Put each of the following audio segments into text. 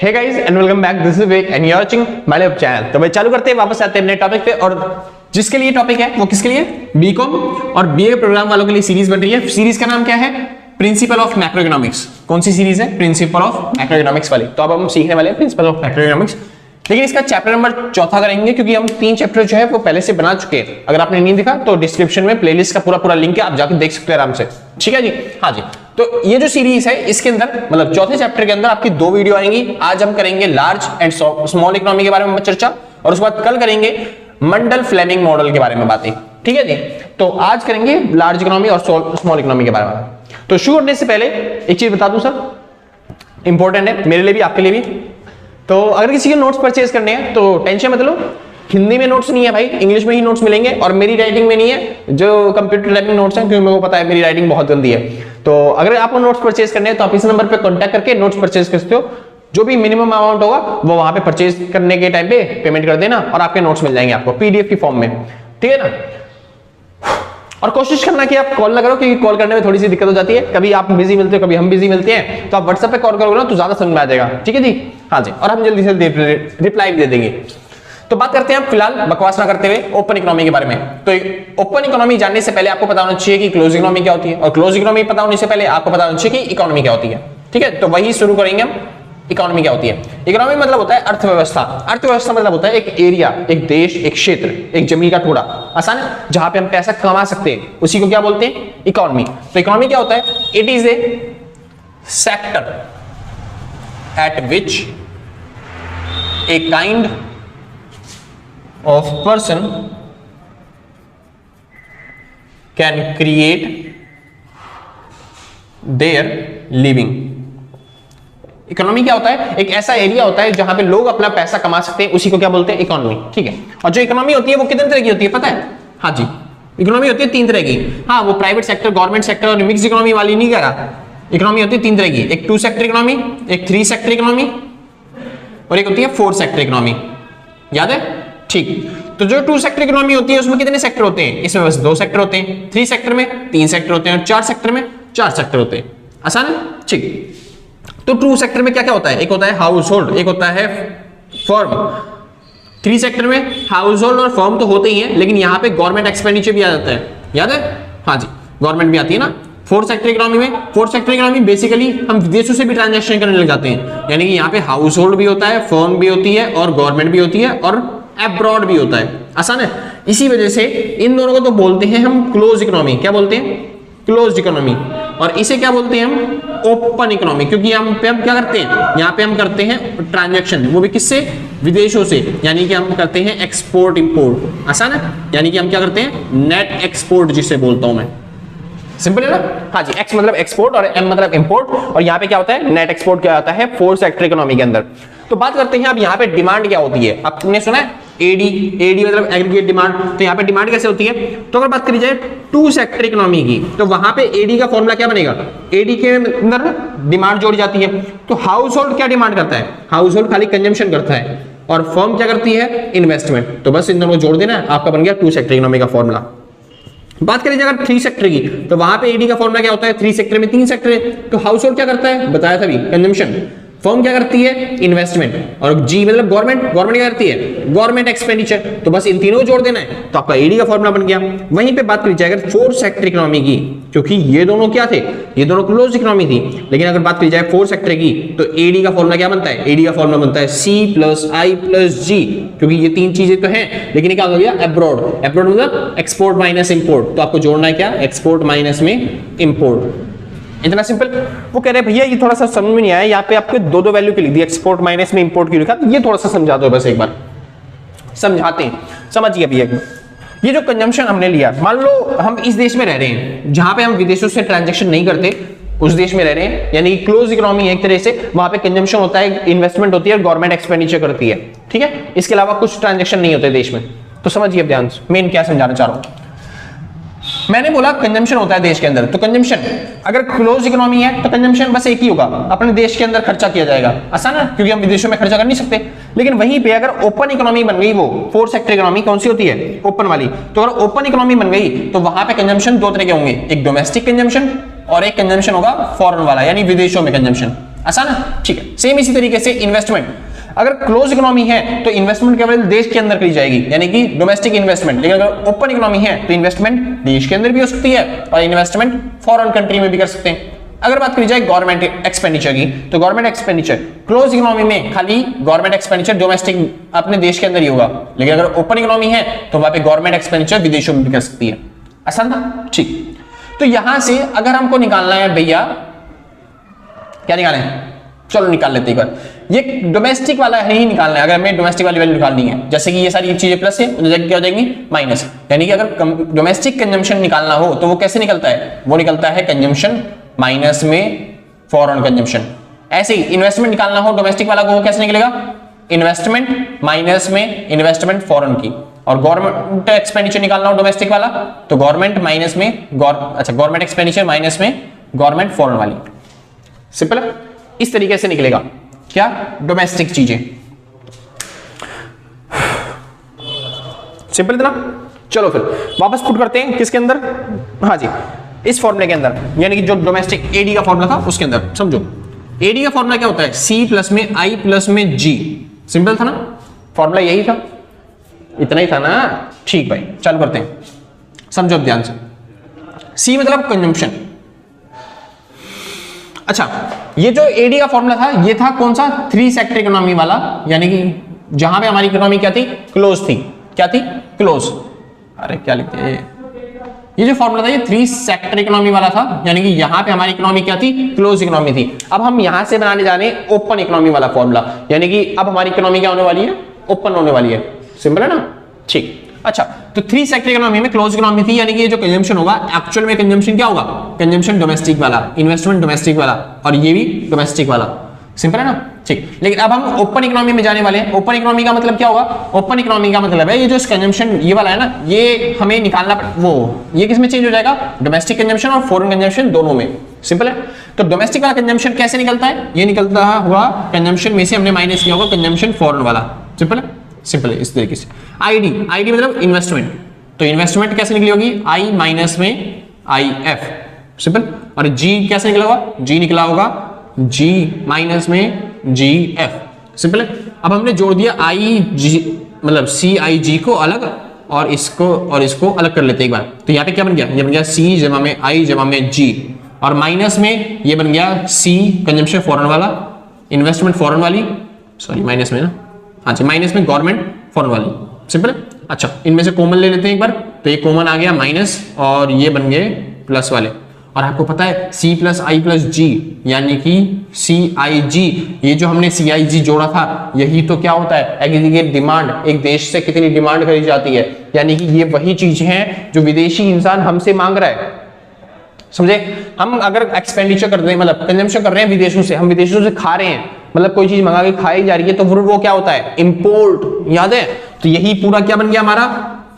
Hey guys and welcome back, this is Vivek and you are watching my YouTube channel. तो भाई चालू करते हैं, वापस आते हैं अपने टॉपिक पे। और जिसके लिए टॉपिक है वो किसके लिए, बीकॉम और बीए प्रोग्राम वालों के लिए सीरीज बन रही है। सीरीज का नाम क्या है, प्रिंसिपल ऑफ मैक्रो इकोनॉमिक्स। कौन सी सीरीज है, प्रिंसिपल ऑफ मैक्रो इकोनॉमिक्स वाली। तो अब हम सीखने वाले हैं प्रिंसिपल ऑफ मैक्रो इकोनॉमिक्स, लेकिन इसका चैप्टर नंबर 4 करेंगे, क्योंकि हम 3 चैप्टर जो है वो पहले से बना चुके हैं। अगर आपने नहीं देखा तो डिस्क्रिप्शन में प्लेलिस्ट का पूरा लिंक है, आप जाकर देख सकते हैं आराम से। ठीक है जी, हाँ जी। तो ये जो सीरीज है इसके अंदर मतलब चौथे चैप्टर के अंदर आपकी 2 वीडियो आएंगी। आज हम करेंगे लार्ज एंड स्मॉल इकोनॉमी के बारे में चर्चा, और उसके बाद कल करेंगे मंडल फ्लेमिंग मॉडल के बारे में बातें। ठीक है जी, तो आज करेंगे लार्ज इकोनॉमी और स्मॉल इकोनॉमी के बारे में। तो शुरू करने से पहले एक चीज बता दूं सर, इंपॉर्टेंट है मेरे लिए भी आपके लिए भी। तो अगर किसी के नोट्स परचेज करने हैं तो टेंशन मत लो, हिंदी में नोट्स नहीं है भाई, इंग्लिश में ही नोट्स मिलेंगे। और मेरी राइटिंग में नहीं है, जो कंप्यूटर टाइपिंग नोट्स हैं, क्योंकि मेरे को पता है मेरी राइटिंग बहुत गंदी है। तो अगर आपको नोट्स परचेज करने हैं तो आप इस नंबर पे कांटेक्ट करके नोट्स परचेज कर सकते हो। जो भी मिनिमम अमाउंट होगा वो वहां पे परचेज करने के टाइम पे पेमेंट कर देना, और आपके नोट्स मिल जाएंगे आपको पीडीएफ की फॉर्म में। ठीक है ना। और कोशिश करना कि आप कॉल ना करो, क्योंकि कॉल करने में थोड़ी सी दिक्कत हो जाती है। कभी आप बिजी मिलते हो, कभी हम बिजी मिलते हैं, तो आप व्हाट्सएप पे कॉल करोगे ना तो ज्यादा समझ में आ जाएगा। ठीक है जी, हाँ जी। और हम जल्दी से रिप्लाई दे देंगे। तो बात करते हैं हम फिलहाल बकवास ना करते हुए ओपन इकोनॉमी के बारे में। तो ओपन इकोनॉमी जानने से पहले आपको पता होना चाहिए कि क्लोज इकोनॉमी क्या होती है, और क्लोज इकोनॉमी पता होने से पहले आपको पता होना चाहिए कि इकोनॉमी क्या होती है। ठीक है, तो वही शुरू करेंगे हम। इकोनॉमी क्या होती है, इकोनॉमी मतलब होता है अर्थव्यवस्था। अर्थव्यवस्था मतलब होता है एक एरिया, एक देश, एक क्षेत्र, एक जमीन का टुकड़ा, आसान है, जहां पे हम पैसा कमा सकते हैं, उसी को क्या बोलते हैं, इकोनॉमी। तो इकोनॉमी क्या होता है, it is A sector eight which a kind of person can create their living। Economy क्या होता है, एक ऐसा एरिया होता है जहां पे लोग अपना पैसा कमा सकते हैं, उसी को क्या बोलते हैं, इकोनॉमी। ठीक है। और जो इकोनॉमी होती है वो कितने तरह की होती है पता है, हाँ जी, इकोनॉमी होती है 3 तरह की। हाँ, वो प्राइवेट सेक्टर, गवर्नमेंट सेक्टर और मिक्स इकोनॉमी वाली नहीं कह रहा। इकोनॉमी होती है 3 तरह की, एक 2 सेक्टर इकोनॉमी, एक 3 सेक्टर इकोनॉमी, और एक होती है 4 सेक्टर इकोनॉमी। याद है, ठीक। तो जो 2 सेक्टर इकोनॉमी होती है उसमें कितने सेक्टर होते हैं, इसमें बस 2 सेक्टर होते हैं। 3 सेक्टर में 3 सेक्टर होते हैं, और 4 सेक्टर में 4 सेक्टर होते हैं। आसान है, ठीक। तो 2 सेक्टर में क्या क्या होता है, एक होता है हाउस होल्ड, एक होता है फर्म। 3 सेक्टर में हाउस होल्ड और फर्म तो होते ही हैं, लेकिन यहाँ पे गवर्नमेंट एक्सपेंडिचर भी आ जाता है। याद है, हाँ जी, गवर्नमेंट भी आती है ना। 4 सेक्टर इकोनॉमी में, 4 सेक्टर इकोनॉमी बेसिकली हम विदेशों से भी ट्रांजैक्शन करने लग जाते हैं, यानी कि यहाँ पे हाउस होल्ड भी होता है, फर्म भी होती है, और गवर्नमेंट भी होती है, और एब्रॉड भी होता है। आसान है। इसी वजह से इन दोनों को तो बोलते हैं हम क्लोज इकोनॉमी। क्या बोलते हैं, क्लोज इकोनॉमी। और इसे क्या बोलते हैं हम, ओपन इकोनॉमी। क्योंकि हम पे हम क्या करते हैं, यहाँ पे हम करते हैं ट्रांजैक्शन, वो भी किससे, विदेशों से, यानी कि हम करते हैं एक्सपोर्ट इंपोर्ट। आसान है, यानी कि हम क्या करते हैं, नेट एक्सपोर्ट जिसे बोलता हूं मैं। सिंपल है ना। हाँ जी, एक्स मतलब एक्सपोर्ट और एम मतलब इंपोर्ट, और यहाँ पे क्या होता है, नेट एक्सपोर्ट क्या होता है 4 सेक्टर इकोनॉमी के अंदर। तो बात करते हैं अब यहाँ पे डिमांड क्या होती है। आपने सुना है एडी, एडी मतलब एग्रीगेट डिमांड। तो यहाँ पे डिमांड कैसे होती है, तो अगर बात करी जाए 2 सेक्टर इकोनॉमी की, तो वहां पे एडी का फॉर्मूला क्या बनेगा, एडी के अंदर डिमांड जोड़ी जाती है। तो हाउस होल्ड क्या डिमांड करता है, हाउस होल्ड खाली कंजम्पशन करता है, और फर्म क्या करती है, इन्वेस्टमेंट। तो बस इन दोनों को जोड़ देना है, आपका बन गया 2 सेक्टर इकोनॉमी का फॉर्मूला। बात करें अगर 3 सेक्टर की, तो वहां पे एडी का फॉर्मूला क्या होता है, 3 सेक्टर में 3 सेक्टर है। तो हाउस होल्ड क्या करता है, बताया था भी, कंजम्पशन। फर्म क्या करती है, इन्वेस्टमेंट, और जी मतलब गवर्नमेंट, गवर्नमेंट क्या करती है, गवर्नमेंट एक्सपेंडिचर। तो बस इन तीनों को जोड़ देना है, तो आपका एडी का फॉर्मूला बन गया। वहीं पे बात करी जाए अगर 4 सेक्टर इकोनॉमी की, क्योंकि ये दोनों क्या थे, ये दोनों क्लोज इकोनॉमी थी, लेकिन अगर बात करी जाए 4 सेक्टर की, तो एडी का फॉर्मूला क्या बनता है, एडी का फॉर्मूला बनता है C + I + G। क्योंकि ये 3 चीजें तो हैं, लेकिन ये क्या हो गया, एब्रॉड। एब्रॉड मतलब एक्सपोर्ट माइनस इंपोर्ट। तो आपको जोड़ना है क्या, एक्सपोर्ट माइनस में इंपोर्ट। इतना सिंपल। वो कह रहे हैं भैया ये थोड़ा सा समझ में नहीं आया, यहाँ पे आपके 2 वैल्यू की लिख दी, एक्सपोर्ट माइनस में इंपोर्ट की लिखा, ये थोड़ा सा समझा दो बस एक बार, समझाते हैं, समझिए भैया। ये जो कंजम्पशन हमने लिया, मान लो हम इस देश में रह रहे हैं जहां पे हम विदेशों से ट्रांजैक्शन नहीं करते, उस देश में रह रहे हैं, यानी क्लोज इकोनॉमी है एक तरह से, वहां पे कंजम्पशन होता है, इन्वेस्टमेंट होती है, और गवर्नमेंट एक्सपेंडिचर करती है। ठीक है, इसके अलावा कुछ ट्रांजैक्शन नहीं होते देश में। तो समझिए ध्यान से, मेन क्या समझाना चाह रहा हूं। मैंने बोला कंजम्पशन होता है देश के अंदर, तो कंजम्पशन अगर क्लोज इकोनॉमी है तो कंजम्पशन बस एक ही होगा, अपने देश के अंदर खर्चा किया जाएगा। आसान है, क्योंकि हम विदेशों में खर्चा कर नहीं सकते। लेकिन वहीं पे अगर ओपन इकोनॉमी बन गई, वो 4 सेक्टर इकोनॉमी कौन सी होती है, ओपन वाली, तो अगर ओपन इकोनॉमी बन गई तो वहां पे कंजम्पशन 2 तरह के होंगे, एक डोमेस्टिक कंजम्पशन और एक कंजम्पशन होगा फॉरेन वाला, यानी विदेशों में कंजम्पशन। आसान है, ठीक है। सेम इसी तरीके से इन्वेस्टमेंट, अगर क्लोज इकोनॉमी है तो इन्वेस्टमेंट केवल देश के अंदर करी जाएगी, यानी कि डोमेस्टिक इन्वेस्टमेंट। लेकिन अगर ओपन इकोनॉमी है तो इन्वेस्टमेंट देश के अंदर भी हो सकती है और इन्वेस्टमेंट फॉरेन कंट्री में भी कर सकते हैं। अगर बात करी जाए गवर्नमेंट एक्सपेंडिचर की, तो गवर्नमेंट एक्सपेंडिचर क्लोज इकोनॉमी में खाली गवर्नमेंट एक्सपेंडिचर डोमेस्टिक अपने देश के अंदर ही होगा, लेकिन अगर ओपन इकोनॉमी है तो वहां पे गवर्नमेंट एक्सपेंडिचर विदेशों में भी कर सकती है। आसान था, ठीक। तो यहां से अगर हमको निकालना है भैया, क्या निकालें, चलो निकाल लेते एक बार। ये डोमेस्टिक वाला ही निकालना है, अगर हमें डोमेस्टिक वाली वैल्यू निकालनी है, जैसे कि ये सारी चीजें प्लस है, क्या हो जाएंगी माइनस। यानी कि अगर डोमेस्टिक कंजम्पशन निकालना हो तो वो कैसे निकलता है, वो निकलता है कंजम्पशन माइनस में फॉरेन कंजम्पशन। ऐसे ही इन्वेस्टमेंट निकालना हो डोमेस्टिक वाला को, वो कैसे निकलेगा, इन्वेस्टमेंट माइनस में इन्वेस्टमेंट फॉरेन की। और गवर्नमेंट एक्सपेंडिचर निकालना हो डोमेस्टिक वाला तो गवर्नमेंट माइनस में गवर्नमेंट एक्सपेंडिचर माइनस में गवर्नमेंट फॉरेन वाली। सिंपल है, इस तरीके से निकलेगा क्या, डोमेस्टिक चीजें। सिंपल इतना। चलो फिर वापस पुट करते हैं किसके अंदर, हाँ जी इस फॉर्मूले के अंदर, यानी कि जो डोमेस्टिक एडी का फॉर्मूला था उसके अंदर। समझो एडी का फॉर्मूला क्या होता है, सी प्लस में आई प्लस में जी। सिंपल था ना, फॉर्मूला यही था, इतना ही था ना, ठीक भाई। चालू करते हैं, समझो ध्यान से। सी मतलब कंजम्पशन। अच्छा, ये जो एडी का फॉर्मूला था ये था कौन सा, 3 सेक्टर इकोनॉमी वाला, यानी कि जहां पे हमारी इकोनॉमी क्या थी, क्लोज थी। क्या थी, क्लोज। अरे क्या लिखते हैं, ये जो फॉर्मूला था ये 3 सेक्टर इकोनॉमी वाला था, यानी कि यहां पे हमारी इकोनॉमी क्या थी, क्लोज इकोनॉमी थी। अब हम यहां से बनाने जा रहे हैं ओपन इकोनॉमी वाला फॉर्मूला, यानी कि अब हमारी इकोनॉमी क्या होने वाली है, ओपन होने वाली है। सिंपल है ना, ठीक। अच्छा, तो 3 सेक्टर इकोनॉमी में क्लोज इकोनॉमी थी, यानी कि ये जो कंजम्पशन होगा एक्चुअल में कंजम्पशन क्या होगा, कंजम्पशन डोमेस्टिक वाला, इन्वेस्टमेंट डोमेस्टिक वाला और ये भी डोमेस्टिक वाला। सिंपल है ना, ठीक। लेकिन अब हम ओपन इकोनॉमी में जाने वाले हैं। ओपन इकोनॉमी का मतलब क्या होगा, ओपन इकोनॉमी का मतलब है ये जो कंजम्पशन ये वाला है ना, ये हमें निकालना वो ये किस में चेंज हो जाएगा, डोमेस्टिक कंजम्पशन और फॉरेन कंजम्पशन दोनों में। सिंपल है। तो डोमेस्टिक वाला कंजम्पशन कैसे निकलता है, ये निकलता हुआ कंजम्पशन में से हमने माइनस किया होगा कंजम्पशन फॉरेन वाला। सिंपल है, सिंपल है इस तरीके से। आईडी, आईडी मतलब इन्वेस्टमेंट, तो इन्वेस्टमेंट कैसे निकली होगी, आई माइनस में आई एफ। सिंपल। और जी कैसे निकला होगा, जी निकला होगा जी माइनस में जी एफ। सिंपल है। अब हमने जोड़ दिया आई जी मतलब सी आई जी को अलग और इसको अलग कर लेते हैं एक बार। तो यहाँ पे क्या बन गया, ये बन गया सी जमा में आई जमा में जी, और माइनस में ये बन गया सी कंजम्पशन फॉरेन वाला, इन्वेस्टमेंट फॉरेन वाली, सॉरी माइनस में ना, हाँ जी माइनस में गवर्नमेंट फॉरेन वाली। सिंपल है। अच्छा, इनमें से कॉमन ले लेते हैं एक बार, तो ये कॉमन आ गया माइनस और ये बन गए प्लस वाले। और आपको पता है C प्लस आई प्लस जी यानी कि CIG, ये जो हमने CIG जोड़ा था यही तो क्या होता है, एग्रीगेट डिमांड। एक देश से कितनी डिमांड करी जाती है, यानी कि ये वही चीज है जो विदेशी इंसान हमसे मांग रहा है। समझे, हम अगर एक्सपेंडिचर कर रहे हैं मतलब कंजम्पशन कर रहे हैं विदेशों से, हम विदेशों से खा रहे हैं, मतलब कोई चीज मंगा के खाई जा रही है, तो फिर वो क्या होता है, इंपोर्ट। याद है, तो यही पूरा क्या बन गया हमारा,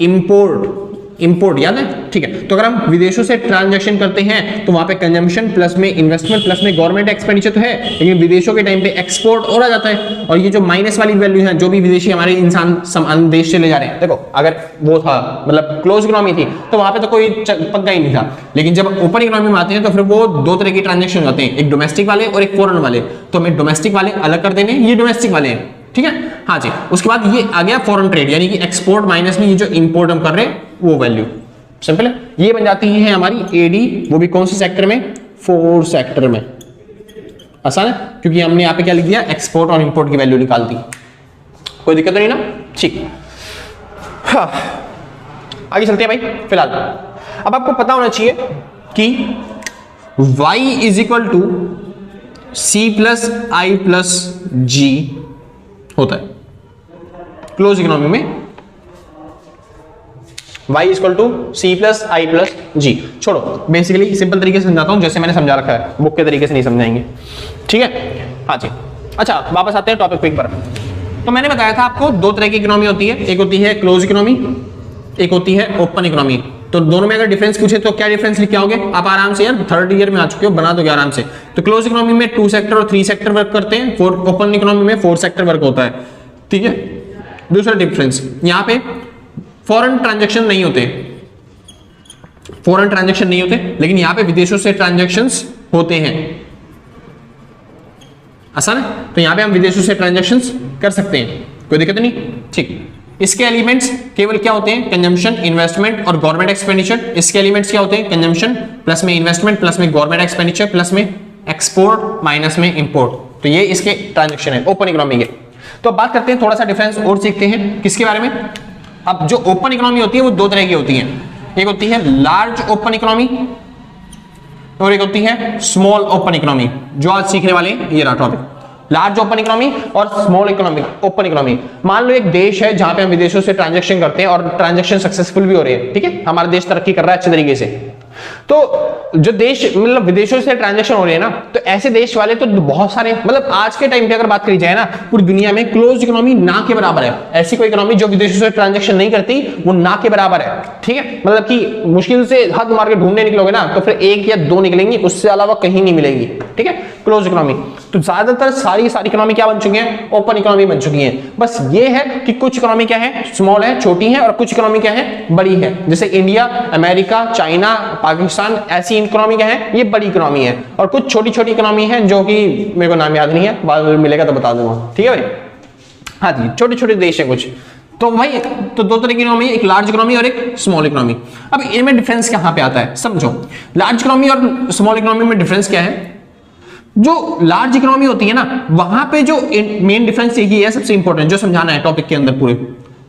इंपोर्ट। इंपोर्ट याद है, ठीक है। तो अगर हम विदेशों से ट्रांजैक्शन करते हैं तो वहां पे कंजम्पशन प्लस में इन्वेस्टमेंट प्लस में गवर्नमेंट एक्सपेंडिचर तो है, लेकिन विदेशों के टाइम पे एक्सपोर्ट और आ जाता है। और ये जो माइनस वाली वैल्यू है, जो भी विदेशी हमारे इंसान समान देश से ले जा रहे हैं, देखो अगर वो था मतलब क्लोज इकोनॉमी थी तो वहां पे तो कोई पंगा ही नहीं था, लेकिन जब ओपन इकोनॉमी में आते हैं तो फिर वो दो तरह के ट्रांजेक्शन होते हैं, एक डोमेस्टिक वाले और एक फॉरेन वाले। तो हमें डोमेस्टिक वाले अलग कर देने, ये डोमेस्टिक वाले हैं, ठीक है। हाँ जी, उसके बाद ये आ गया फॉरेन ट्रेड, यानी कि एक्सपोर्ट माइनस में ये जो इंपोर्ट हम कर रहे हैं वो वैल्यू। सिंपल है। ये बन जाती है हमारी एडी, वो भी कौन से सेक्टर में, 4 सेक्टर में। आसान है, क्योंकि हमने यहाँ पे क्या लिख दिया, एक्सपोर्ट और इंपोर्ट की वैल्यू निकाल दी। कोई दिक्कत नहीं ना, ठीक। हाँ, आगे चलते हैं भाई। फिलहाल अब आपको पता होना चाहिए कि y is equal to C plus I plus G होता है क्लोज इकोनॉमी में। y equal to C plus I plus G. छोड़ो, बेसिकली सिंपल तरीके से समझाता हूं, जैसे मैंने समझा रखा है, बुक के तरीके से नहीं समझाएंगे, ठीक है। हाँ जी। अच्छा, वापस आते हैं टॉपिक पे एक बार। तो मैंने बताया था आपको दो तरह की इकोनॉमी होती है, एक होती है क्लोज इकोनॉमी, एक होती है ओपन इकोनॉमी। तो दोनों में अगर डिफरेंस पूछे तो क्या डिफरेंस लिख के आओगे आप आराम से, यार 3rd ईयर में आ चुके हो, बना दोगे आराम से। तो क्लोज इकोनॉमी में 2 सेक्टर और 3 सेक्टर वर्क करते हैं, ओपन इकोनॉमी में 4 सेक्टर वर्क होता है, ठीक है। दूसरा डिफरेंस, यहाँ पे फॉरेन ट्रांजैक्शन नहीं होते, फॉरेन ट्रांजैक्शन नहीं होते, लेकिन यहां पे विदेशों से ट्रांजैक्शंस होते हैं। आसान है। तो यहाँ पे हम विदेशों से ट्रांजैक्शन कर सकते हैं, कोई दिक्कत नहीं। ठीक, इसके एलिमेंट्स केवल क्या होते हैं, कंजम्पशन, इन्वेस्टमेंट और गवर्नमेंट एक्सपेंडिचर। इसके एलिमेंट्स क्या होते हैं, कंजम्पशन प्लस में इन्वेस्टमेंट प्लस में गवर्नमेंट एक्सपेंडिचर प्लस में एक्सपोर्ट माइनस में इंपोर्ट। तो ये इसके ट्रांजैक्शन है ओपन इकोनॉमी के। तो अब बात करते हैं, थोड़ा सा डिफरेंस और सीखते हैं किसके बारे में। अब जो ओपन इकोनॉमी होती है वो दो तरह की होती है, एक होती है लार्ज ओपन इकोनॉमी और एक होती है स्मॉल ओपन इकोनॉमी। जो आज सीखने वाले हैं ये रहा टॉपिक, लार्ज ओपन इकोनॉमी और स्मॉल इकोनॉमी ओपन इकोनॉमी। मान लो एक देश है जहां पे हम विदेशों से ट्रांजैक्शन करते हैं और ट्रांजैक्शन सक्सेसफुल भी हो रही है, ठीक है, हमारा देश तरक्की कर रहा है अच्छे तरीके से। तो जो देश मतलब विदेशों से ट्रांजैक्शन हो रही है ना, तो ऐसे देश वाले तो बहुत सारे, मतलब आज के टाइम पे अगर बात करी जाए ना, पूरी दुनिया में क्लोज इकोनॉमी ना के बराबर है। ऐसी कोई इकोनॉमी जो विदेशों से ट्रांजैक्शन नहीं करती वो ना के बराबर है, ठीक है। मतलब कि मुश्किल से हद मार के ढूंढने निकलोगे ना तो फिर एक या दो निकलेंगी, उससे अलावा कहीं नहीं मिलेगी, ठीक है, क्लोज इकोनॉमी। तो ज्यादातर सारी इकोनॉमी क्या बन चुकी है, ओपन इकोनॉमी बन चुकी है। बस ये है कि कुछ इकोनॉमी क्या है, स्मॉल है, छोटी है, और कुछ इकोनॉमी क्या है, बड़ी है। जैसे इंडिया, अमेरिका, चाइना, पाकिस्तान, ऐसी इकोनॉमी क्या है, ये बड़ी इकोनॉमी है। और कुछ छोटी छोटी इकोनॉमी है जो कि मेरे को नाम याद नहीं है, बाद में मिलेगा तो बता दूंगा, ठीक है भाई। हाँ जी, छोटे छोटे देश है कुछ। तो भाई तो दो तरह की इकोनॉमी, एक लार्ज इकोनॉमी और एक स्मॉल इकोनॉमी। अब इनमें डिफरेंस कहां पे आता है समझो। लार्ज इकोनॉमी और स्मॉल इकोनॉमी में डिफरेंस क्या है, जो लार्ज इकोनॉमी होती है ना वहां पे जो मेन डिफरेंस यही है, सबसे इंपॉर्टेंट जो समझाना है टॉपिक के अंदर पूरे।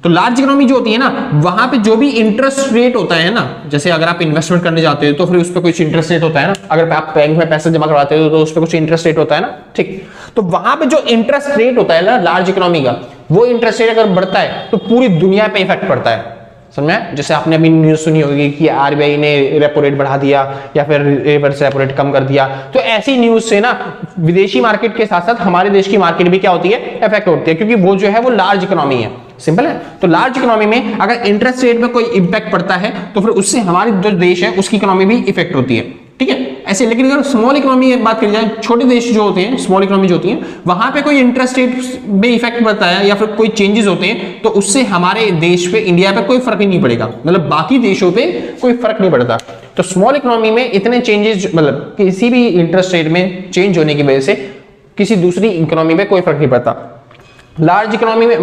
तो लार्ज इकोनॉमी जो होती है ना, वहां पे जो भी इंटरेस्ट रेट होता है ना, जैसे अगर आप इन्वेस्टमेंट करने जाते हो तो फिर उस पर कुछ इंटरेस्ट रेट होता है ना, अगर आप बैंक में पैसा जमा करवाते हो तो उस पर कुछ इंटरेस्ट रेट होता है ना, ठीक। तो वहां पे जो इंटरेस्ट रेट होता है ना लार्ज इकोनॉमी का, वो इंटरेस्ट रेट अगर बढ़ता है तो पूरी दुनिया पे इफेक्ट पड़ता है, समझ में। जैसे आपने अभी न्यूज सुनी होगी कि आरबीआई ने रेपो रेट बढ़ा दिया या फिर रिवर्स रेपो रेट कम कर दिया। तो ऐसी न्यूज से ना विदेशी मार्केट के साथ साथ हमारे देश की मार्केट भी क्या होती है, इफेक्ट होती है, क्योंकि वो जो है वो लार्ज इकोनॉमी है, सिंपल है। तो लार्ज इकोनॉमी में अगर इंटरेस्ट रेट में कोई इंपैक्ट पड़ता है तो फिर उससे हमारी जो देश है उसकी इकोनॉमी भी इफेक्ट होती है, ठीक है ऐसे। लेकिन अगर स्मॉल इकोनॉमी की बात करी जाए, छोटे देश जो होते हैं, स्मॉल इकोनॉमी जो होती है, वहां पे कोई इंटरेस्ट रेट में इफेक्ट पड़ता है या फिर कोई चेंजेस होते हैं तो उससे हमारे देश पे, इंडिया पे कोई फर्क ही नहीं पड़ेगा, मतलब बाकी देशों पे कोई फर्क नहीं पड़ता। तो स्मॉल इकोनॉमी में इतने चेंजेस, मतलब किसी भी इंटरेस्ट रेट में चेंज होने की वजह से किसी दूसरी इकोनॉमी में कोई फर्क नहीं पड़ता। लार्ज इकोनॉमी में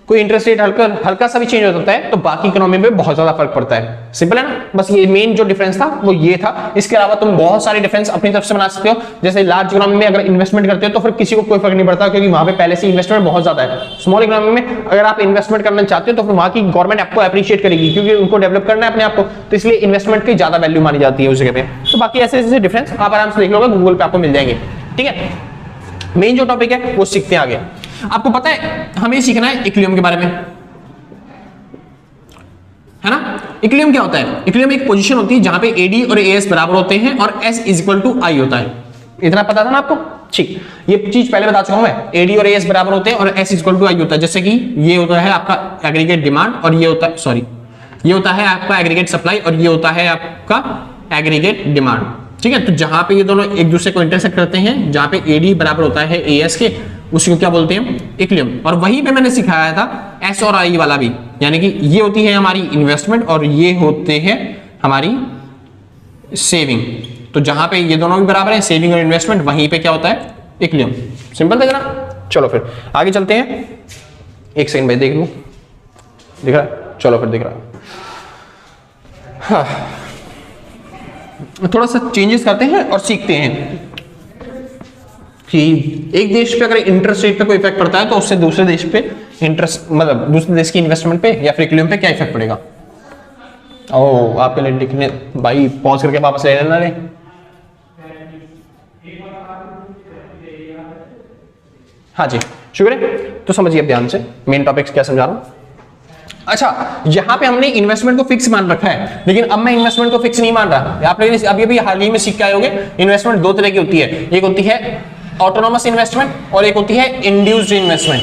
कोई इंटरेस्ट रेट हल्का सा भी चेंज हो जाता है तो बाकी इकोनॉमी में बहुत ज्यादा फर्क पड़ता है, सिंपल है ना। बस ये मेन जो डिफरेंस था वो ये था। इसके अलावा तुम बहुत सारे डिफरेंस अपनी तरफ से बना सकते हो। जैसे लार्ज इकोनॉमी में अगर इन्वेस्टमेंट करते हो तो फिर किसी को कोई फर्क नहीं पड़ता, क्योंकि वहां पे पहले से इन्वेस्टमेंट बहुत ज्यादा है। स्मॉल इकोनॉमी में अगर आप इन्वेस्टमेंट करना चाहते हो तो फिर वहां की गवर्नमेंट आपको अप्रिशिएट करेगी, क्योंकि उनको डेवलप करना है अपने आप को, तो इसलिए इन्वेस्टमेंट की ज्यादा वैल्यू मानी जाती है उस जगह पे। तो बाकी ऐसे ऐसे डिफरेंस आप आराम से देख लोगे, गूगल पे आपको मिल जाएंगे, ठीक है। मेन जो टॉपिक है वो सीखते हैं आगे। आपको पता है हमें सीखना है इक्विलिब्रियम के बारे में, है ना। इक्विलिब्रियम क्या होता है, इक्विलिब्रियम एक पोजीशन होती है जहां पे एडी और एएस बराबर होते हैं और एस इज इक्वल टू आई होता है। इतना पता था ना आपको, ठीक। ये चीज पहले बता चुका हूं मैं, एडी और एएस बराबर होते हैं और एस इज इक्वल टू आई होता है। जैसे कि ये होता है आपका एग्रीगेट डिमांड और ये होता है, सॉरी, ये होता है आपका एग्रीगेट सप्लाई और ये होता है आपका एग्रीगेट डिमांड, ठीक है। तो जहां पे ये दोनों एक दूसरे को इंटरसेक्ट करते हैं, जहां पे एडी बराबर होता है एएस के, उसी को क्या बोलते हैं, इक्विलिब्रियम। और वहीं पे मैंने सिखाया था एस और आई वाला भी, यानी कि ये होती है हमारी इन्वेस्टमेंट और ये होते हैं हमारी सेविंग। तो जहां पे ये दोनों भी बराबर है, सेविंग और इन्वेस्टमेंट, वहीं पे क्या होता है, इक्विलिब्रियम। सिंपल था ना। चलो फिर आगे चलते हैं। एक सेकंड भाई देख लूं, दिख रहा है, चलो फिर दिख रहा है। हाँ, थोड़ा सा चेंजेस करते हैं और सीखते हैं कि एक देश पे अगर इंटरेस्ट रेट पे कोई इफेक्ट पड़ता है तो उससे दूसरे देश पे इंटरेस्ट, मतलब दूसरे देश की इन्वेस्टमेंट पे या फिर इक्विलिब्रियम पे क्या इफेक्ट पड़ेगा। ओह, आपके लिए लिखने भाई पॉज करके वापस ले लेना रे। हाँ जी, शुक्र है। तो समझिए अब ध्यान से मेन टॉपिक्स क्या समझा रहा हूं। अच्छा, यहां पे हमने इन्वेस्टमेंट को फिक्स मान रखा है, लेकिन अब मैं इन्वेस्टमेंट को फिक्स नहीं मान रहा। आप लोग अभी अभी हाल ही में सीख के आए होंगे, इन्वेस्टमेंट दो तरह की होती है, एक होती है ऑटोनोमस इन्वेस्टमेंट और एक होती है इंड्यूस्ड इन्वेस्टमेंट,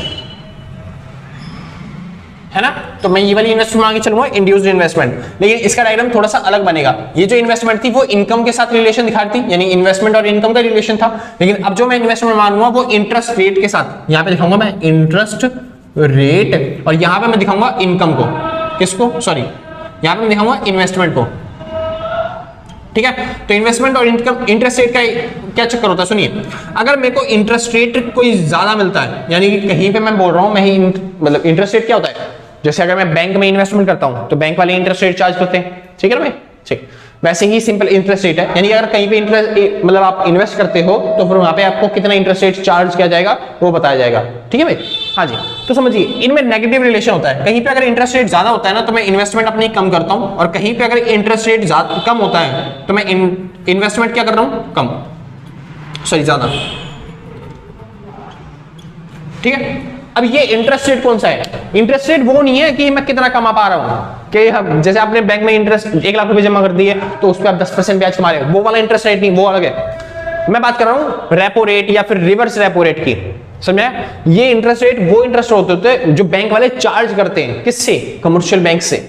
है ना। तो मैं ये वाली इन्वेस्टमेंट आगे चलूंगा, इंड्यूस्ड इन्वेस्टमेंट, लेकिन इसका डायग्राम थोड़ा सा अलग बनेगा। ये जो इन्वेस्टमेंट थी वो इनकम के साथ रिलेशन दिखाती थी, यानी इन्वेस्टमेंट और इनकम का रिलेशन था। लेकिन अब जो मैं इन्वेस्टमेंट मानूंगा वो इंटरेस्ट रेट के साथ, यहां पे दिखाऊंगा मैं इंटरेस्ट रेट और यहां पे मैं दिखाऊंगा इनकम को, किसको, सॉरी, यहां पे मैं दिखाऊंगा इन्वेस्टमेंट को, ठीक है। तो इन्वेस्टमेंट और इनकम, इंटरेस्ट रेट का क्या चक्कर होता है, सुनिए। अगर मेरे को इंटरेस्ट रेट कोई ज्यादा मिलता है, यानी कि कहीं पे मैं बोल रहा हूं मैं ही मतलब इंटरेस्ट रेट क्या होता है, जैसे अगर मैं बैंक में इन्वेस्टमेंट करता हूं तो बैंक वाले इंटरेस्ट रेट चार्ज करते हैं, ठीक है ना भाई, ठीक। वैसे ही सिंपल इंटरेस्ट रेट है, यानी अगर कहीं पे इंटरेस्ट मतलब आप इन्वेस्ट करते हो तो फिर वहां पे आपको कितना इंटरेस्ट रेट चार्ज किया जाएगा वो बताया जाएगा, ठीक है भाई। हाँ जी, तो समझिए इनमें नेगेटिव रिलेशन होता है। कहीं पे अगर इंटरेस्ट रेट ज्यादा होता है ना तो मैं इन्वेस्टमेंट अपनी कम करता हूं, और कहीं पे अगर इंटरेस्ट रेट कम होता है तो मैं इन्वेस्टमेंट क्या कर रहा हूं, कम, सॉरी ज्यादा, ठीक है। अब ये इंटरेस्ट रेट कौन सा है, इंटरेस्ट रेट वो नहीं है कि मैं कितना कमा पा रहा हूं, कि हम जैसे आपने बैंक में इंटरेस्ट 1 लाख रुपए जमा कर दिए तो उस पर आप 10% ब्याज कमा रहे हो, वो वाला इंटरेस्ट रेट नहीं, वो अलग है। मैं बात कर रहा हूं रेपो रेट या फिर रिवर्स रेपो रेट की, समझे। ये इंटरेस्ट रेट वो इंटरेस्ट होते हैं जो बैंक वाले चार्ज करते हैं, किससे, कमर्शियल बैंक से,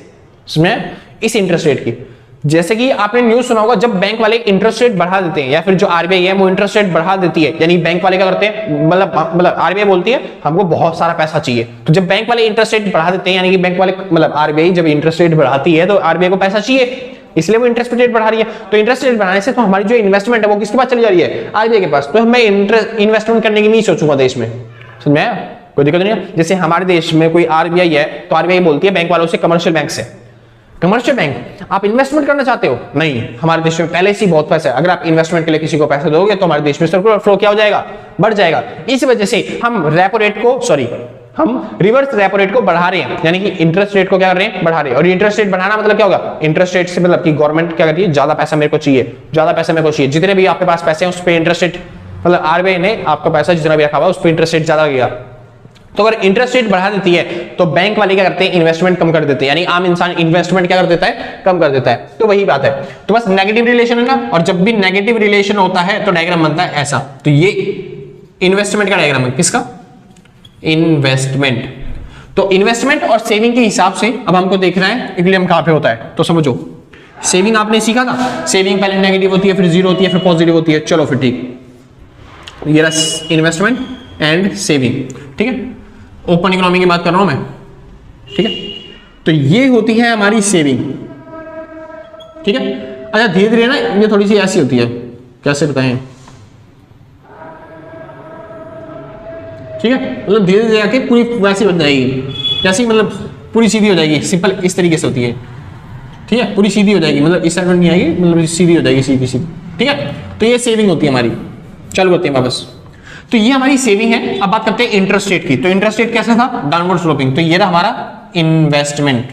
समझे, इस इंटरेस्ट रेट की। जैसे कि आपने न्यूज सुना होगा, जब बैंक वाले इंटरेस्ट रेट बढ़ा देते हैं या फिर जो आरबीआई है वो इंटरेस्ट रेट बढ़ा देती है, यानी बैंक वाले क्या करते हैं, मतलब आरबीआई बोलती है हमको बहुत सारा पैसा चाहिए, तो जब बैंक वाले इंटरेस्ट रेट बढ़ा देते हैं, यानी कि बैंक वाले मतलब आरबीआई जब इंटरेस्ट रेट बढ़ाती है तो आरबीआई को पैसा चाहिए, इसलिए वो इंटरेस्ट रेट बढ़ा रही है। तो इंटरेस्ट रेट बढ़ाने से तो हमारी जो इन्वेस्टमेंट है वो किसके पास चली जा रही है, आरबीआई के पास। तो मैं इन्वेस्टमेंट करने की नहीं सोचूंगा देश में, समझ में आया, कोई दिक्कत नहीं है। जैसे हमारे देश में कोई आरबीआई है तो आरबीआई बोलती है बैंक वालों से, कमर्शियल बैंक से, कमर्शियल बैंक आप इन्वेस्टमेंट करना चाहते हो, नहीं, हमारे देश में पहले से बहुत पैसा है, अगर आप इन्वेस्टमेंट के लिए किसी को पैसा दोगे तो हमारे देश में सर्कुलर फ्लो क्या हो जाएगा, बढ़ जाएगा। इस वजह से हम रेपो रेट को, सॉरी, हम रिवर्स रेपो रेट को बढ़ा रहे हैं, यानी कि इंटरेस्ट रेट को क्या कर रहे हैं, बढ़ा रहे हैं। और इंटरेस्ट रेट बढ़ाना मतलब क्या होगा, इंटरेस्ट रेट से मतलब कि गवर्नमेंट क्या करती है, ज्यादा पैसा मेरे को चाहिए, ज्यादा पैसा मेरे को चाहिए, जितने भी आपके पास पैसे हैं उस पर इंटरेस्ट रेट, मतलब आरबीआई ने आपका पैसा जितना भी रखा हुआ उस पर इंटरेस्ट रेट ज्यादा लगेगा। तो अगर इंटरेस्ट रेट बढ़ा देती है तो बैंक वाले क्या करते हैं, इन्वेस्टमेंट कम कर देते हैं, यानी आम इंसान इन्वेस्टमेंट क्या कर देता है, कम कर देता है। तो वही बात है, तो बस नेगेटिव रिलेशन है ना, और जब भी नेगेटिव रिलेशन होता है तो डायग्राम बनता है ऐसा। तो ये इन्वेस्टमेंट का डायग्राम है, किसका, इन्वेस्टमेंट। तो इन्वेस्टमेंट और सेविंग के हिसाब से अब हमको देखना है इक्विलिब्रियम कहां पे होता है। तो समझो, सेविंग आपने सीखा था, सेविंग पहले नेगेटिव होती है, फिर जीरो होती है, फिर पॉजिटिव होती है। चलो फिर ठीक, ये रहा इन्वेस्टमेंट एंड सेविंग, ठीक है। ओपन इकोनॉमी की बात कर रहा हूं मैं, ठीक है। तो ये होती है हमारी सेविंग, ठीक है। अच्छा धीरे धीरे ना ये थोड़ी सी ऐसी होती है, कैसे बताएं, ठीक है, मतलब धीरे धीरे आके पूरी वैसी बन जाएगी, कैसी, मतलब पूरी सीधी हो जाएगी, सिंपल इस तरीके से होती है, ठीक है, पूरी सीधी हो जाएगी, मतलब इस साइड में नहीं आएगी, मतलब सीधी हो जाएगी, सीधी सीधी, ठीक है। तो ये सेविंग होती है हमारी। चल करते हैं वापस, तो ये हमारी सेविंग है। अब बात करते हैं इंटरेस्ट रेट की। तो इंटरेस्ट रेट कैसा था, डाउनवर्ड स्लोपिंग। तो ये रहा हमारा इन्वेस्टमेंट।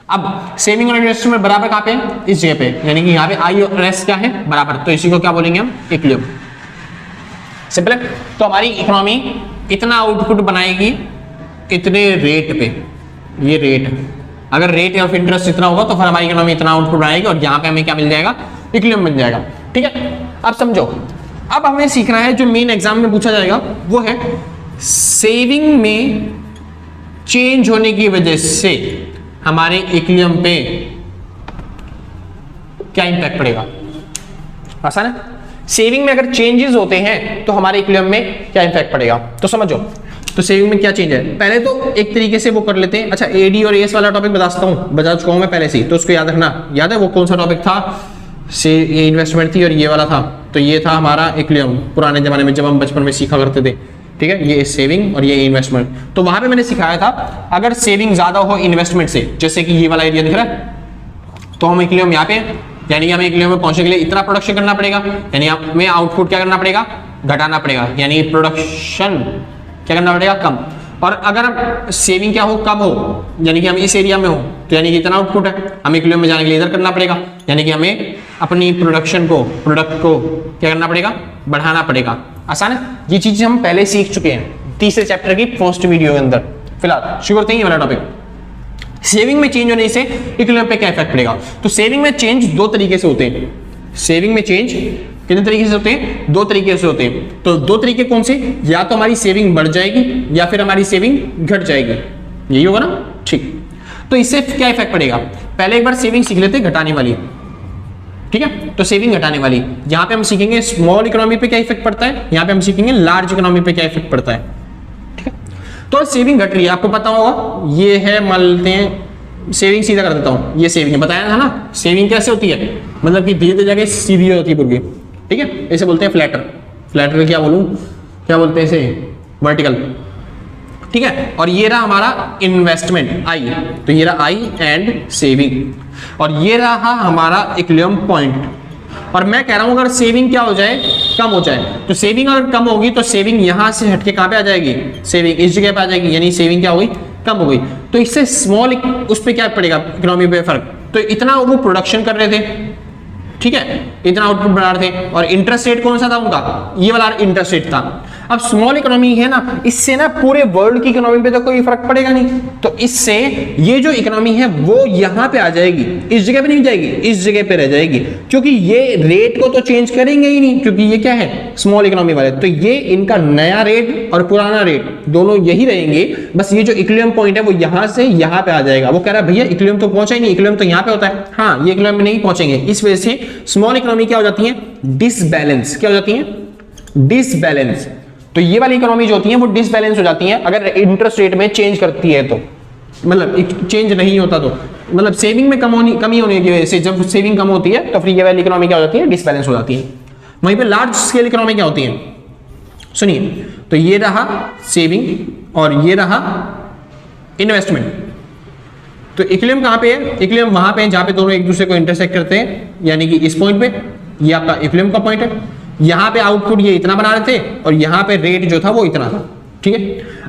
अब सेविंग और इन्वेस्टमेंट बराबर कहां पे है, इस जगह पे, यानी कि यहाँ पे आई और एस क्या है, बराबर। तो इसी को क्या बोलेंगे हम, इक्विलिब्रियम, सिंपल है। तो हमारी इकोनॉमी इतना आउटपुट बनाएगी इतने रेट पे, ये रेट, अगर रेट ऑफ इंटरेस्ट इतना होगा तो फिर हमारी इकोनॉमी इतना आउटपुट बनाएगी, और यहाँ पे हमें क्या मिल जाएगा, इक्विलिब्रियम मिल जाएगा, ठीक है। अब समझो, अब हमें सीखना है जो मेन एग्जाम में पूछा जाएगा वो है सेविंग में चेंज होने की वजह से हमारे इक्विलिब्रियम पे क्या इंपैक्ट पड़ेगा। आसान है, सेविंग में अगर चेंजेस होते हैं तो हमारे इक्विलिब्रियम में क्या इंपैक्ट पड़ेगा। तो समझो, तो सेविंग में क्या चेंज है, पहले तो एक तरीके से वो कर लेते हैं। अच्छा एडी और एस वाला टॉपिक बता चुका हूं मैं पहले से, तो उसको याद रखना। याद है वो कौन सा टॉपिक था, से ये इन्वेस्टमेंट थी और ये वाला था, तो ये था हमारा इक्विलिब्रियम पुराने जमाने में जब हम बचपन में सीखा करते थे, ठीक है। ये सेविंग और ये इन्वेस्टमेंट, तो वहां पे मैंने सिखाया था अगर सेविंग ज्यादा हो इन्वेस्टमेंट से, जैसे कि ये वाला एरिया दिख रहा है, तो हम इक्विलिब्रियम यहाँ पे, यानी कि हमें इक्विलिब्रियम में पहुंचने के लिए इतना प्रोडक्शन करना पड़ेगा, यानी हमें आउटपुट क्या करना पड़ेगा, घटाना पड़ेगा, यानी प्रोडक्शन क्या करना पड़ेगा, कम। और अगर सेविंग क्या हो, कम हो, यानी कि हम इस एरिया में हो, तो यानी कि इतना आउटपुट है, हमें इक्विलिब्रियम में जाने के लिए इधर करना पड़ेगा, यानी कि हमें अपनी प्रोडक्शन को, प्रोडक्ट को क्या करना पड़ेगा, बढ़ाना पड़ेगा। आसान है, ये चीजें हम पहले सीख चुके हैं तीसरे चैप्टर की फर्स्ट वीडियो के अंदर। फिलहाल शुरू करते हैं ये वाला टॉपिक। सेविंग में चेंज होने से इक्विलिब्रियम पे क्या इफेक्ट पड़ेगा। तो सेविंग में चेंज दो तरीके से होते हैं। सेविंग में चेंज कितने तरीके से होते हैं, दो तरीके से होते हैं। तो दो तरीके कौन से, या तो हमारी सेविंग बढ़ जाएगी या फिर हमारी सेविंग घट जाएगी, यही होगा ना, ठीक। तो इससे क्या इफेक्ट पड़ेगा, पहले एक बार सेविंग सीख लेते हैं घटाने वाली, ठीक है। तो सेविंग घटाने वाली, यहां पे हम सीखेंगे स्मॉल इकोनॉमी पे क्या इफेक्ट पड़ता है, यहां पे हम सीखेंगे लार्ज इकोनॉमी पे क्या इफेक्ट पड़ता है, ठीक है। तो सेविंग घट रही है, आपको पता होगा, ये है मान लेते हैं सेविंग सीधा कर देता हूं, ये सेविंग है, बताया था ना सेविंग कैसे होती है, मतलब कि धीरे धीरे जाके सीधी होती है पूरी, ठीक है। इसे बोलते हैं फ्लैटर, फ्लैटर क्या बोलूं, क्या बोलते हैं इसे, वर्टिकल, ठीक है। और ये रहा हमारा इन्वेस्टमेंट आई, तो ये रहा आई एंड सेविंग, और ये रहा हमारा इक्विलिब्रियम पॉइंट। और मैं कह रहा हूं अगर सेविंग क्या हो जाए, कम हो जाए, तो सेविंग अगर कम होगी तो सेविंग यहां से हटके कहां पे आ जाएगी, सेविंग इस जगह पे आ जाएगी, यानी सेविंग क्या हो गई, कम हो गई। तो इससे स्मॉल उस पर क्या पड़ेगा, इकोनॉमी पे फर्क, तो इतना वो प्रोडक्शन कर रहे थे, ठीक है, इतना आउटपुट बढ़ा रहे थे, और इंटरेस्ट रेट कौन सा था उनका, ये वाला इंटरेस्ट रेट था। अब स्मॉल इकोनॉमी है ना, इससे ना पूरे वर्ल्ड की इकोनॉमी पे तो कोई फर्क पड़ेगा नहीं, तो इससे ये जो इकोनॉमी है वो यहां पे आ जाएगी, इस जगह पे नहीं जाएगी, इस जगह पे रह जाएगी, क्योंकि ये रेट को तो चेंज करेंगे ही नहीं, क्योंकि ये क्या है, स्मॉल इकोनॉमी वाले, तो ये इनका नया रेट और पुराना रेट दोनों यही रहेंगे, बस ये जो इक्विलिब्रियम पॉइंट है वो यहां से यहां पे आ जाएगा। वो कह रहा है भैया इक्विलिब्रियम तो पहुंचा ही नहीं, इक्विलिब्रियम तो यहां पे होता है, हाँ ये इक्विलिब्रियम में नहीं पहुंचेंगे, इस वजह से स्मॉल इकोनॉमी क्या हो जाती है, डिसबैलेंस, क्या हो जाती है, डिसबैलेंस। तो ये वाली इकोनॉमी जो होती है वो डिसबैलेंस हो जाती है अगर इंटरेस्ट रेट में चेंज करती है, तो मतलब चेंज नहीं होता तो, मतलब सेविंग में कमी होने की वजह से जब सेविंग कम होती है तो फिर ये वाली इकोनॉमी क्या हो जाती है, डिसबैलेंस हो जाती है। वहीं पे लार्ज स्केल इकोनॉमी क्या होती है, सुनिए, तो ये रहा सेविंग और ये रहा इन्वेस्टमेंट। तो इक्विलिब्रियम कहां पे है, इक्विलिब्रियम वहां पे है जहां पे दोनों एक दूसरे को इंटरसेक्ट करते हैं, यानी कि इस पॉइंट पे, ये आपका इक्विलिब्रियम का पॉइंट है। यहां पे आउटपुट ये इतना बना रहे थे और यहां पे रेट जो था वो इतना था, ठीक है।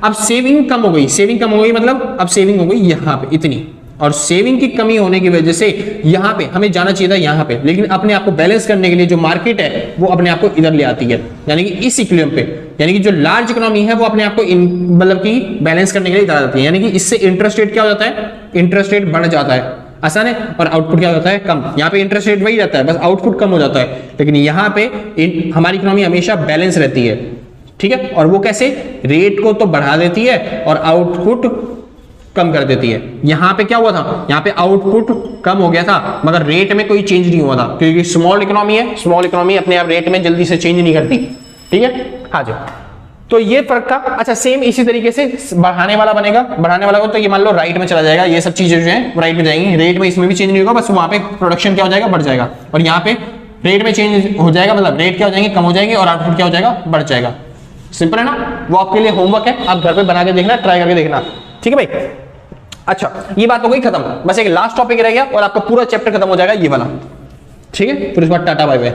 अब सेविंग कम हो गई, सेविंग कम हो गई मतलब अब सेविंग हो गई यहां पे इतनी, और सेविंग की कमी होने की वजह से यहां पे हमें जाना चाहिए था यहां पे, लेकिन अपने आप को बैलेंस करने के लिए जो मार्केट है वो अपने आप को इधर ले आती है, यानी कि इस इक्विलिब्रियम पे, यानी कि जो लार्ज इकोनॉमी है वो अपने आप को मतलब कि बैलेंस करने के लिए इधर आ जाती है, यानी कि इससे इंटरेस्ट रेट क्या हो जाता है, इंटरेस्ट रेट बढ़ जाता है, आसान है, और आउटपुट क्या होता है, कम। यहाँ पे इंटरेस्ट रेट वही रहता है, बस आउटपुट कम हो जाता है, लेकिन यहाँ पे हमारी इकोनॉमी हमेशा बैलेंस रहती है, ठीक है। और वो कैसे, रेट को तो बढ़ा देती है और आउटपुट कम कर देती है। यहाँ पे क्या हुआ था, यहाँ पे आउटपुट कम हो गया था मगर रेट में कोई चेंज नहीं हुआ था, क्योंकि स्मॉल इकोनॉमी है, स्मॉल इकोनॉमी अपने आप रेट में जल्दी से चेंज नहीं करती, ठीक है। हाँ जी, तो ये फर्क था। अच्छा सेम इसी तरीके से बढ़ाने वाला बनेगा, बढ़ाने वाला को तो ये मान लो राइट में चला जाएगा, ये सब चीजें जो है वो राइट में जाएंगी, रेट में इसमें भी चेंज नहीं होगा, बस वहां पे प्रोडक्शन क्या हो जाएगा, बढ़ जाएगा, और यहाँ पे रेट में चेंज हो जाएगा, मतलब रेट क्या हो जाएंगे, कम हो जाएंगे, और आउटपुट क्या हो जाएगा, बढ़ जाएगा। सिंपल है ना, वो आपके लिए होमवर्क है, आप घर पे बना के देखना, ट्राई करके देखना, ठीक है भाई। अच्छा ये बात हो गई खत्म, बस एक लास्ट टॉपिक रह गया और आपका पूरा चैप्टर खत्म हो जाएगा ये वाला, ठीक है। फिर उसके बाद टाटा बाय बाय।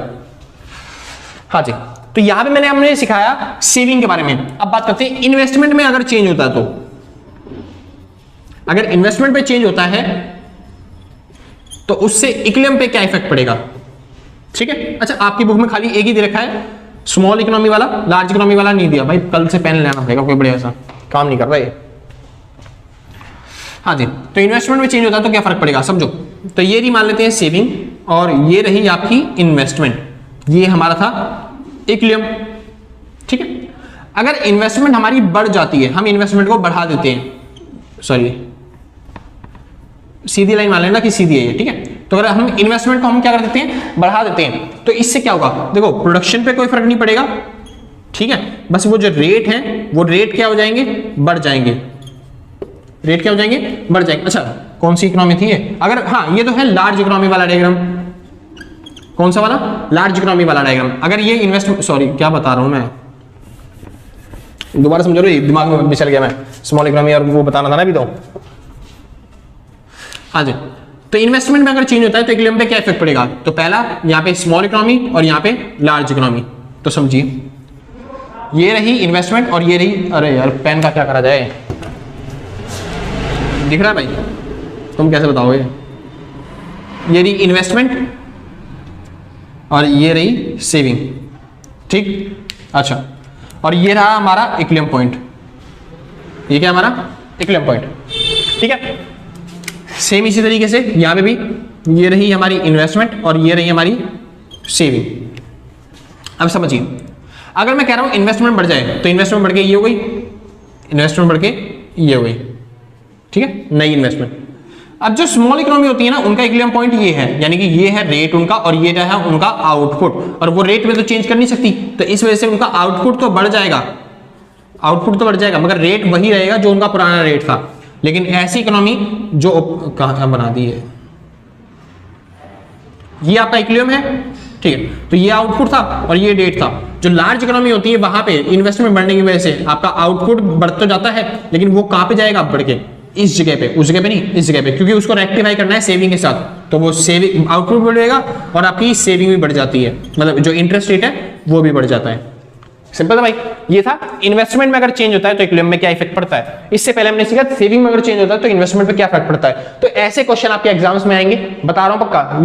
हाँ जी, तो यहां पे मैंने हमने सिखाया सेविंग के बारे में। अब बात करते हैं इन्वेस्टमेंट में अगर चेंज होता है तो, अगर इन्वेस्टमेंट पे चेंज होता है तो उससे इक्विलिब्रियम पे क्या इफेक्ट पड़ेगा, ठीक है। अच्छा आपकी बुक में खाली एक ही दे रखा है, स्मॉल इकोनॉमी वाला, लार्ज इकोनॉमी वाला नहीं दिया भाई, कल से पेन लेना पड़ेगा, कोई बढ़िया सा काम नहीं कर रहा है। हाँ जी, तो इन्वेस्टमेंट में चेंज होता है तो क्या फर्क पड़ेगा, समझो। तो ये रही मान लेते हैं सेविंग, और ये रही आपकी इन्वेस्टमेंट, ये हमारा था इक्विलिब्रियम, ठीक है। अगर इन्वेस्टमेंट हमारी बढ़ जाती है, हम इन्वेस्टमेंट को बढ़ा देते हैं, सॉरी सीधी लाइन मान लेना कि सीधी है ये, ठीक है। तो अगर हम इन्वेस्टमेंट को हम क्या कर देते हैं, बढ़ा देते हैं, तो इससे क्या होगा, देखो प्रोडक्शन पे कोई फर्क नहीं पड़ेगा, ठीक है, बस वो जो रेट है वो रेट क्या हो जाएंगे, बढ़ जाएंगे, रेट क्या हो जाएंगे, बढ़ जाएंगे। अच्छा कौन सी इकोनॉमी थी ये, अगर हाँ ये तो है लार्ज इकोनॉमी वाला डायग्राम, कौन सा वाला, लार्ज इकोनॉमी वाला डायग्राम। अगर ये इन्वेस्टमेंट, सॉरी क्या बता रहा हूं मैं, दोबारा समझो रहे, दिमाग में बिछल गया मैं, स्मॉल इकोनॉमी और वो बताना था ना अभी तो। हाँ जी, तो इन्वेस्टमेंट में अगर चेंज होता है तो इक्विलिब्रियम पे क्या इफेक्ट पड़ेगा, तो पहला यहाँ पे स्मॉल इकोनॉमी और यहाँ पे लार्ज इकोनॉमी, तो समझिए ये रही इन्वेस्टमेंट और ये रही, अरे यार पेन का क्या करा जाए, दिख रहा है भाई, तुम कैसे बताओगे, ये रही इन्वेस्टमेंट और ये रही सेविंग, ठीक। अच्छा और ये रहा हमारा इक्विलिब्रियम पॉइंट, ये क्या हमारा इक्विलिब्रियम पॉइंट, ठीक है। सेम इसी तरीके से यहां पे भी ये रही हमारी इन्वेस्टमेंट और ये रही हमारी सेविंग। अब समझिए, अगर मैं कह रहा हूं इन्वेस्टमेंट बढ़ जाए तो इन्वेस्टमेंट बढ़ के ये हो गई, इन्वेस्टमेंट बढ़ के ये हो गई, ठीक है, नई इन्वेस्टमेंट। अब जो स्मॉल इकोनॉमी होती है ना, उनका इक्विलिब्रियम पॉइंट ये है, यानी कि ये है रेट उनका और ये है उनका आउटपुट, और वो रेट में तो चेंज कर नहीं सकती, तो इस वजह से उनका आउटपुट तो बढ़ जाएगा, आउटपुट तो बढ़ जाएगा मगर रेट वही रहेगा जो उनका पुराना रेट था। लेकिन ऐसी इकोनॉमी जो कहां बना दी है, ये आपका इक्विलिब्रियम है, ठीक है। तो ये आउटपुट था और ये डेट था। जो लार्ज इकोनॉमी होती है वहां पे इन्वेस्टमेंट बढ़ने की वजह से आपका आउटपुट बढ़ तो जाता है, लेकिन वो कहां पे जाएगा, बढ़ के इस जगह पे, उस जगह पे नहीं, इस जगह पे, क्योंकि उसको रेक्टिफाई करना है सेविंग के साथ। तो वो सेविंग आउटपुट बढ़ेगा और आपकी सेविंग भी बढ़ जाती है, मतलब जो इंटरेस्ट रेट है वो भी बढ़ जाता है। सिंपल है भाई। ये था इन्वेस्टमेंट में अगर चेंज होता है तो इक्विलिब्रियम में क्या इफेक्ट पड़ता है। इससे पहले हमने सीखा सेविंग में अगर चेंज होता है तो इन्वेस्टमेंट पे क्या इफेक्ट पड़ता है। तो ऐसे क्वेश्चन आपके एग्जाम्स में आएंगे, बता रहा हूं पक्का।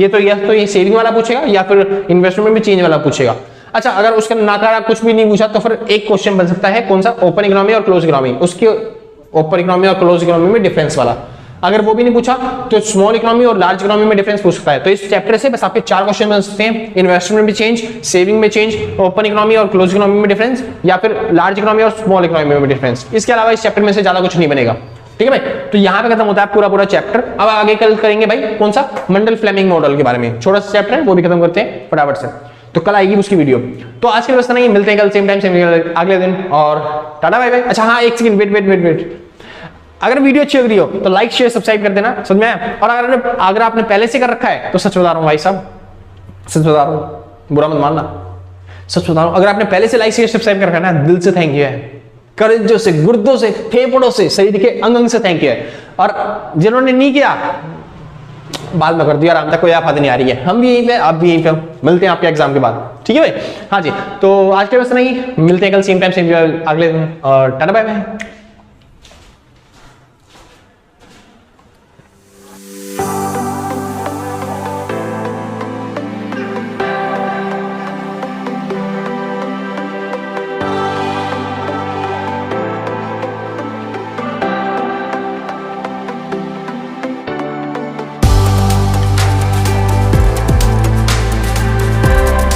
ये सेविंग वाला पूछेगा या फिर इन्वेस्टमेंट में चेंज वाला पूछेगा। अच्छा, अगर उसका नकारा कुछ भी नहीं पूछा तो फिर एक क्वेश्चन बन सकता है, कौन सा, ओपन इकोनॉमी और क्लोज इकोनॉमी, उसके ओपन इकोनॉमी और क्लोज इकोनॉमी में डिफरेंस वाला। अगर वो भी नहीं पूछा तो स्मॉल इकोनॉमी और लार्ज इकोनॉमी में डिफरेंस पूछ सकता है। तो इस चैप्टर से बस आपके 4 क्वेश्चन बन सकते हैं, इन्वेस्टमेंट में चेंज, सेविंग में चेंज, ओपन इकोनॉमी और क्लोज इकोनॉमी में डिफरेंस, या फिर लार्ज इकोनॉमी और स्मॉल इकोनॉमी में डिफरेंस। इसके अलावा इस चैप्टर में से ज्यादा कुछ नहीं बनेगा, ठीक है भाई। तो यहां पे खत्म होता है पूरा चैप्टर। अब आगे कल करेंगे भाई कौन सा, मंडल फ्लेमिंग मॉडल के बारे में, छोटा सा चैप्टर है, वो भी खत्म करते हैं फटाफट से। तो कल आएगी उसकी वीडियो। तो आज के लिए बस इतना ही, मिलते हैं कल सेम टाइम सेम अगले दिन, और टाटा बाय बाय। अच्छा हाँ, एक सेकंड, वेट। अगर वीडियो अच्छी लग रही हो तो लाइक शेयर सब्सक्राइब कर देना, समझ में आया। और अगर आपने पहले से कर रखा है तो सच बता रहा हूं भाई साहब, सच बता रहा हूं, बुरा मत मानना, सच बता रहा हूं। अगर आपने पहले से लाइक शेयर सब्सक्राइब कर रखा है ना, दिल से थैंक यू है, कलेजों से, गुर्दों से, फेफड़ों से, शरीर के अंग से थैंक यू है। और जिन्होंने नहीं किया बाद में कर दिया, आराम तक कोई आफत नहीं आ रही है। हम भी यहीं पे, आप भी यहीं पे, मिलते हैं आपके एग्जाम के बाद, ठीक है भाई। हाँ जी, तो आज के बस नहीं, मिलते हैं कल सेम टाइम सेम अगले दिन, और टाटा बाय बाय।